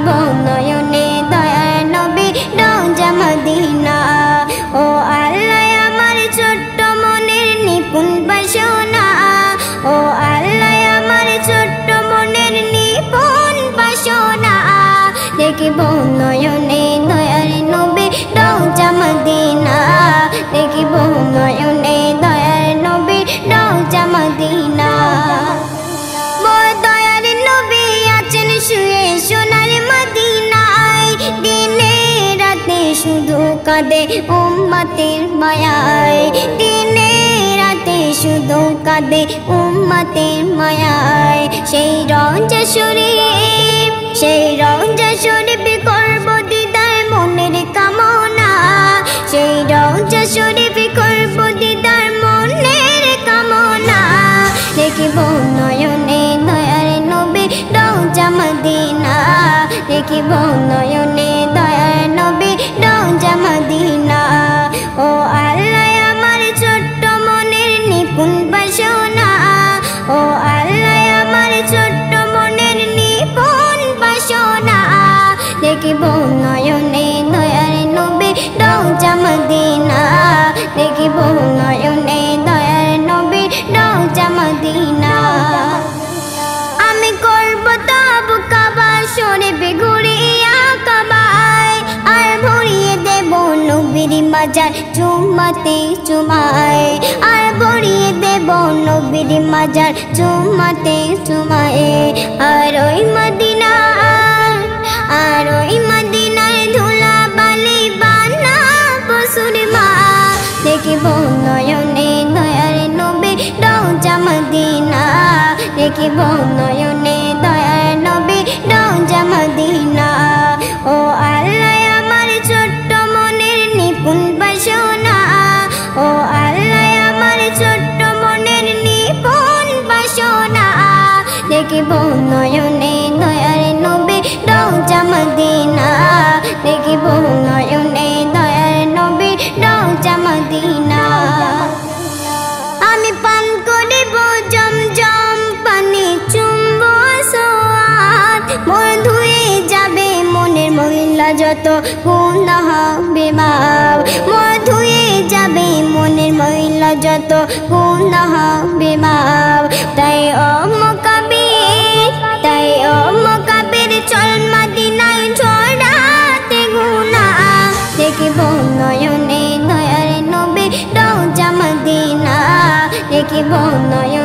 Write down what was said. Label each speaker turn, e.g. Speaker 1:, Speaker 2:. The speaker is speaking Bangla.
Speaker 1: দেখিব নয়নে দয়ার নবী রওজা মদিনা। ও আল্লাহ আমার ছোট্ট মনের নিপুণ বাসনা, ও আল্লাহ আমার ছোট্ট মনের নিপুণ বাসনা, দেখিব নয়নে দয়ার নবী রওজা মদিনা, দেখিব নয়নে দয়ার নবী রওজা মদিনা। মোর দয়ার নবী আছেন শুয়ে সোনার মদিনায়, দিনে রাতে শুধু কাঁদে উম্মতের মায়ায়, দিনে রাতে শুধু কাঁদে উম্মতের মায়ায়। সেই রওজা শরীফ, সেই রওজা শরীফ করব দিদার মনের কামনা, সেই রওজা শরীফ করব দিদার মনের কামনা, দেখিব নয়নে দয়ার নবী রওজা মদিনা, দেখিব নয়নে দয়ার নবী রওজা মদিনা। ও আল্লাহ আমার ছোট্ট মনের নিপুণ বাসনা, ও আল্লাহ আমার ছোট্ট মনের নিপুণ বাসনা, দেখিব নয়নে দয়ার নবী রওজা মদিনা, দেখিব নয়নে দয়ার নবী রওজা মদিনা। আমি করব তব কাবা শরীফ ঘুরিয়া কাবায়, আর ভরিয়ে দেব নবীর মাজার চুমাতে চুমায়, আর ভরিয়ে দেব নবীর মাজার চুমাতে চুমায়। আর ওই মদিনার, আর ওই মদিনার ধুলা বালি বানাবো সুরমা, দেখিব নয়নে দয়ার নবী রওজা মদিনা, দেখিব নয়নে দয়ার নবী রওজা মদিনা। ও আল্লাহ আমার ছোট্ট মনের নিপুণ বাসনা, ও আল্লাহ আমার ছোট্ট মনের নিপুণ বাসনা, দেখিব নয়নে দয়ার নবী রওজা মদিনা, দেখিব নয়নে দয়ার নবী রওজা মদিনা। আমি পান করিব জমজম পানি চুম্ব সোয়াদ, মোর ধুয়ে যাবে মনের মহিলা যত গুনাহ বিমাপ, মোর ধুয়ে যাবে মনের মহিলা যত গুনাহ বিমাপ। তাই ও মুকাবির, তাই ও মুকাবির চল মদিনায় ঝরাতে গুনাহ, দেখিব নয়নে দয়ার নবী রওজা মদিনা, দেখিব নয়নে